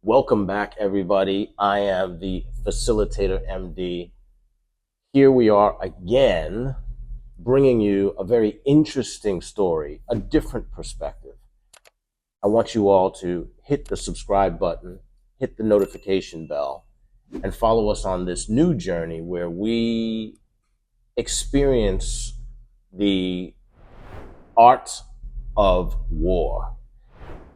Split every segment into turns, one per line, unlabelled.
Welcome back, everybody. I am the facilitator MD. Here we are again, bringing you a very interesting story, a different perspective. I want you all to hit the subscribe button, hit the notification bell, and follow us on this new journey where we experience the art of war.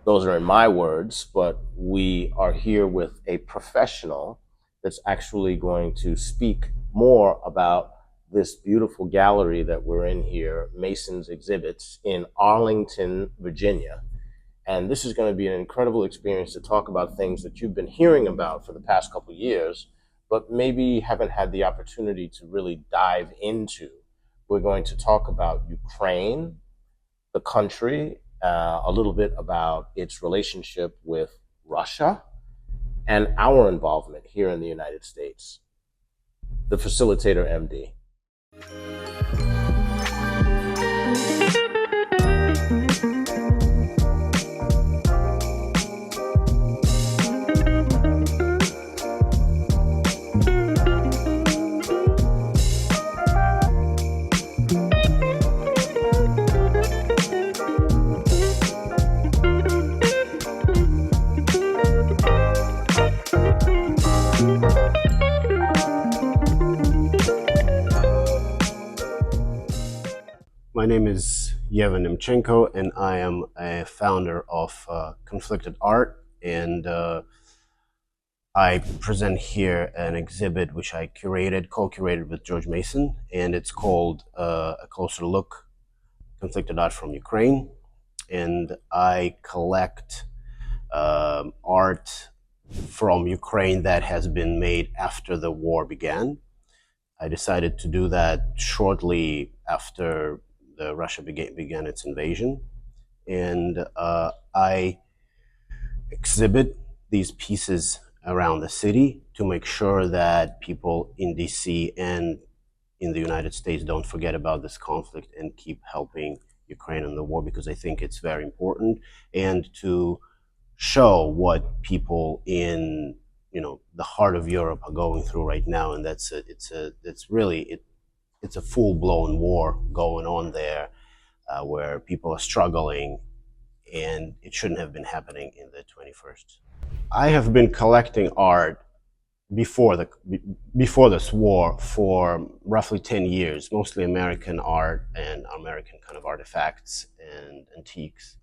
Those are in my words, but we are here with a professional that's actually going to speak more about this beautiful gallery that we're in here, Mason's Exhibits in Arlington, Virginia. And this is going to be an incredible experience to talk about things that you've been hearing about for the past couple of years, but maybe haven't had the opportunity to really dive into. We're going to talk about Ukraine, the country, a little bit about its relationship with Russia, and our involvement here in the United States. The Facilitator MD.
My name is Yevgen Nemchenko, and I am a founder of Conflicted Art, and I present here an exhibit which I co-curated with George Mason, and it's called A Closer Look, Conflicted Art from Ukraine. And I collect art from Ukraine that has been made after the war began. I decided to do that shortly after Russia began its invasion, and I exhibit these pieces around the city to make sure that people in DC and in the United States don't forget about this conflict and keep helping Ukraine in the war, because I think it's very important, and to show what people in the heart of Europe are going through right now, and it's a full-blown war going on there, where people are struggling, and it shouldn't have been happening in the 21st. I have been collecting art before this war for roughly 10 years, mostly American art and American kind of artifacts and antiques.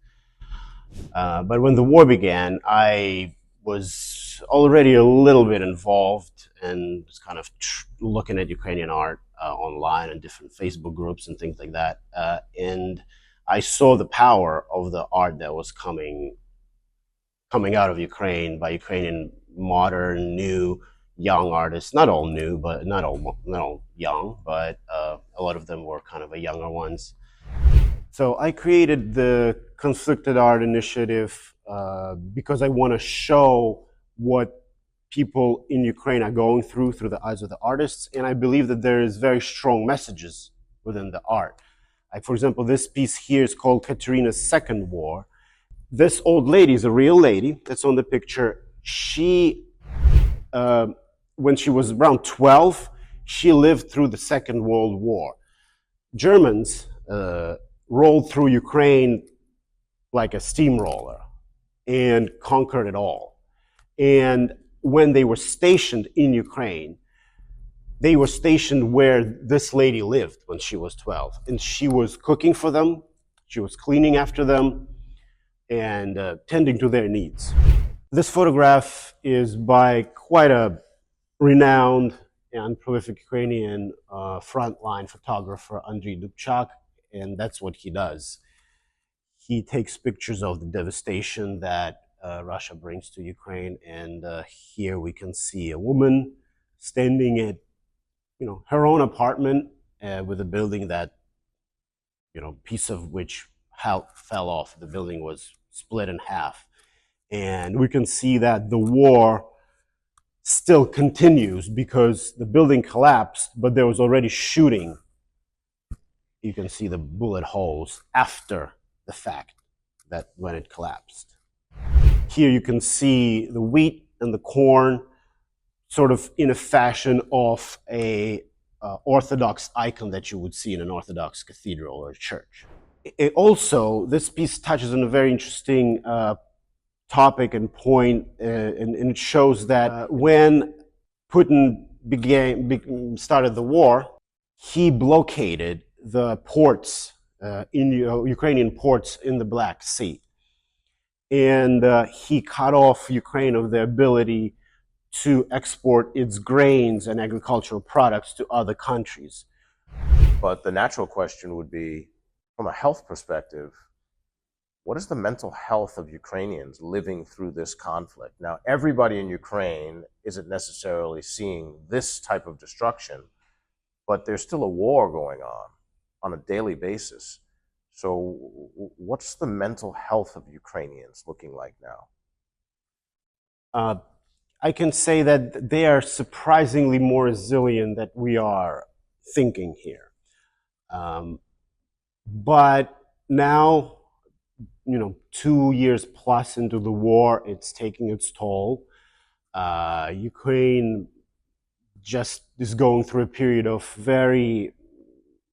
But when the war began, I was already a little bit involved and was kind of looking at Ukrainian art online and different Facebook groups and things like that. And I saw the power of the art that was coming out of Ukraine by Ukrainian modern, new, young artists. Not all new, but not all young, but a lot of them were kind of younger ones. So I created the Conflicted Art Initiative because I want to show what people in Ukraine are going through the eyes of the artists, and I believe that there is very strong messages within the art. Like, for example, this piece here is called Katerina's Second War. This old lady is a real lady that's on the picture. She, when she was around 12, she lived through the Second World War. Germans rolled through Ukraine like a steamroller and conquered it all. And when they were stationed in Ukraine, they were stationed where this lady lived when she was 12. And she was cooking for them, she was cleaning after them, and tending to their needs. This photograph is by quite a renowned and prolific Ukrainian frontline photographer, Andriy Dubchak, and that's what he does. He takes pictures of the devastation that Russia brings to Ukraine, and here we can see a woman standing at her own apartment with a building that piece of which fell off. The building was split in half, and we can see that the war still continues because the building collapsed, but there was already shooting. You can see the bullet holes after the fact that when it collapsed. Here you can see the wheat and the corn sort of in a fashion of a Orthodox icon that you would see in an Orthodox cathedral or church. Also, this piece touches on a very interesting topic and point, and it shows that when Putin started the war, he blockaded the ports in Ukrainian ports in the Black Sea, and he cut off Ukraine of the ability to export its grains and agricultural products to other countries.
But the natural question would be, from a health perspective, what is the mental health of Ukrainians living through this conflict? Now, everybody in Ukraine isn't necessarily seeing this type of destruction, but there's still a war going on a daily basis. So what's the mental health of Ukrainians looking like now?
I can say that they are surprisingly more resilient than we are thinking here. But now, 2 years plus into the war, it's taking its toll. Ukraine just is going through a period of very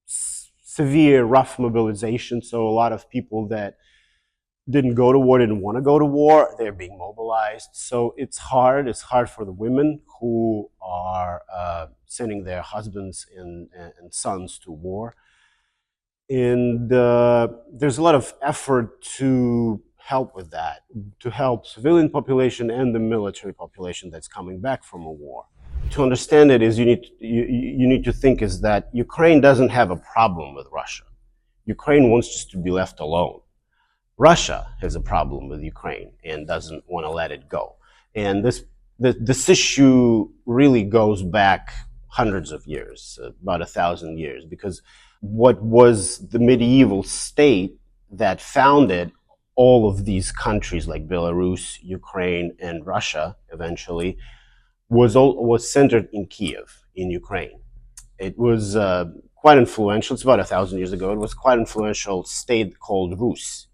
severe, rough mobilization. So a lot of people that didn't go to war, didn't want to go to war, they're being mobilized. So it's hard. It's hard for the women who are sending their husbands and sons to war. And there's a lot of effort to help with that, to help civilian population and the military population that's coming back from a war. To understand it is you need to think is that Ukraine doesn't have a problem with Russia. Ukraine wants just to be left alone. Russia has a problem with Ukraine and doesn't want to let it go. And this issue really goes back hundreds of years, about 1,000 years, because what was the medieval state that founded all of these countries like Belarus, Ukraine, and Russia eventually was centered in Kiev, in Ukraine. It was quite influential. It's about 1,000 years ago. It was quite influential state called Rus.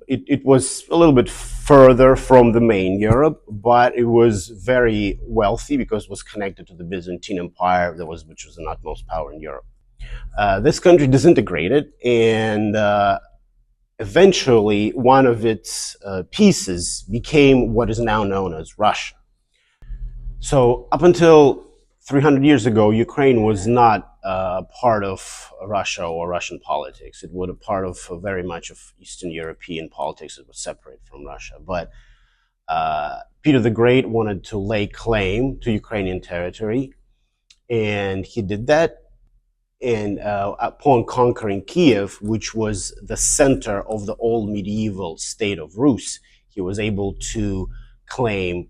It was a little bit further from the main Europe, but it was very wealthy because it was connected to the Byzantine Empire, which was the utmost power in Europe. This country disintegrated, and eventually one of its pieces became what is now known as Russia. So up until 300 years ago, Ukraine was not part of Russia or Russian politics. It was a part of very much of Eastern European politics. It was separate from Russia. But Peter the Great wanted to lay claim to Ukrainian territory, and he did that. And upon conquering Kiev, which was the center of the old medieval state of Rus, he was able to claim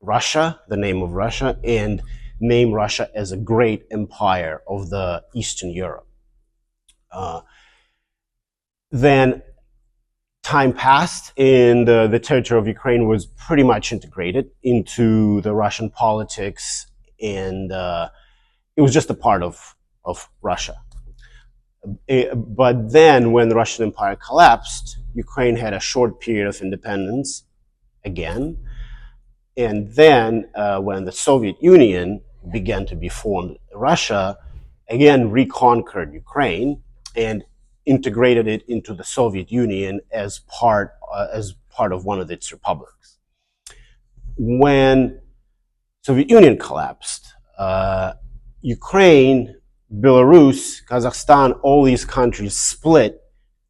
Russia, the name of Russia, and name Russia as a great empire of the Eastern Europe. Then time passed, and the territory of Ukraine was pretty much integrated into the Russian politics, and it was just a part of Russia. But then when the Russian Empire collapsed, Ukraine had a short period of independence again. And then when the Soviet Union began to be formed, Russia again reconquered Ukraine and integrated it into the Soviet Union as part of one of its republics. When Soviet Union collapsed, Ukraine, Belarus, Kazakhstan, all these countries split.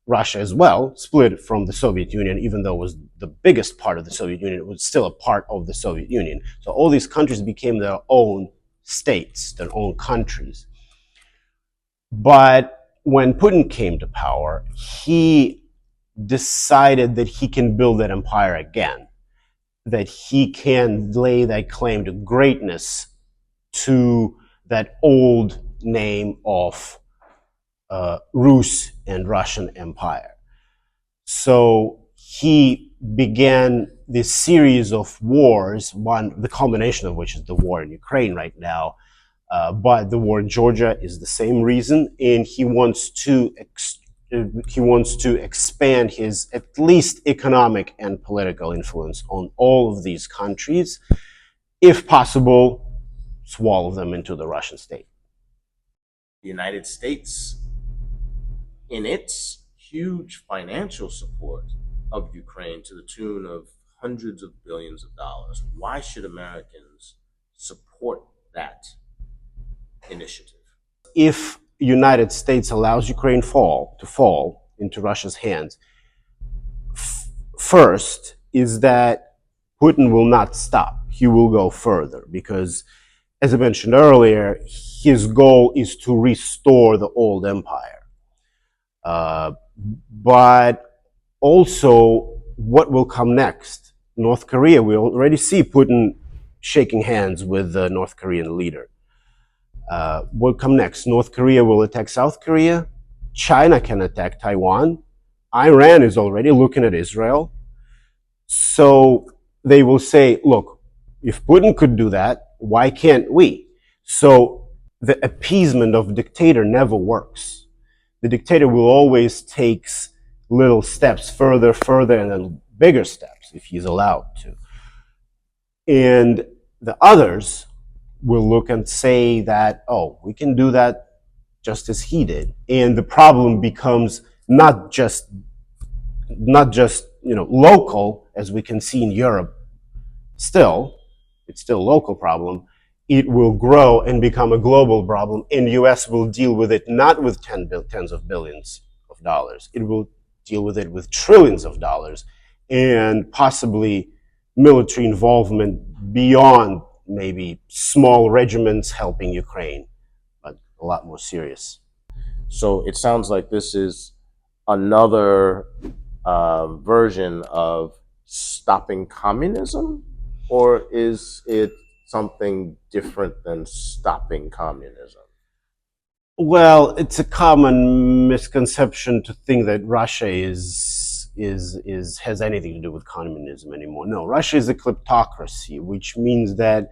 Russia as well split from the Soviet Union, even though it was the biggest part of the Soviet Union, it was still a part of the Soviet Union. So all these countries became their own states, their own countries. But when Putin came to power, he decided that he can build that empire again, that he can lay that claim to greatness to that old name of Rus and Russian Empire. So he began this series of wars, the culmination of which is the war in Ukraine right now. But the war in Georgia is the same reason, and he wants to He wants to expand his at least economic and political influence on all of these countries, if possible, swallow them into the Russian state.
The United States, in its huge financial support of Ukraine to the tune of hundreds of billions of dollars, why should Americans support that initiative?
If United States allows Ukraine to fall into Russia's hands, first is that Putin will not stop. He will go further because, as I mentioned earlier, his goal is to restore the old empire. But also, what will come next? North Korea, we already see Putin shaking hands with the North Korean leader. What will come next? North Korea will attack South Korea. China can attack Taiwan. Iran is already looking at Israel. So they will say, look, if Putin could do that, why can't we? So the appeasement of dictator never works. The dictator will always take little steps further, and then bigger steps if he's allowed to. And the others will look and say that, oh, we can do that just as he did. And the problem becomes not just local, as we can see in Europe. It's still a local problem. It will grow and become a global problem, and the US will deal with it not with tens of billions of dollars. It will deal with it with trillions of dollars and possibly military involvement beyond maybe small regiments helping Ukraine, but a lot more serious.
So it sounds like this is another version of stopping communism, or is it something different than stopping communism?
Well, it's a common misconception to think that Russia has anything to do with communism anymore. No, Russia is a kleptocracy, which means that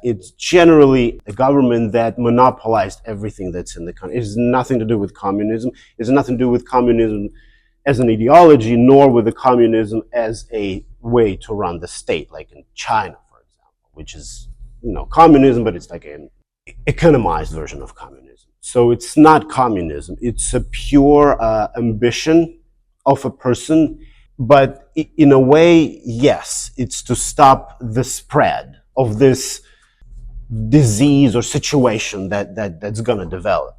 it's generally a government that monopolized everything that's in the country. It has nothing to do with communism. It has nothing to do with communism as an ideology, nor with the communism as a way to run the state, like in China, for example, which is, communism, but it's like an economized version of communism. So it's not communism. It's a pure ambition of a person. But in a way, yes, it's to stop the spread of this disease or situation that's going to develop.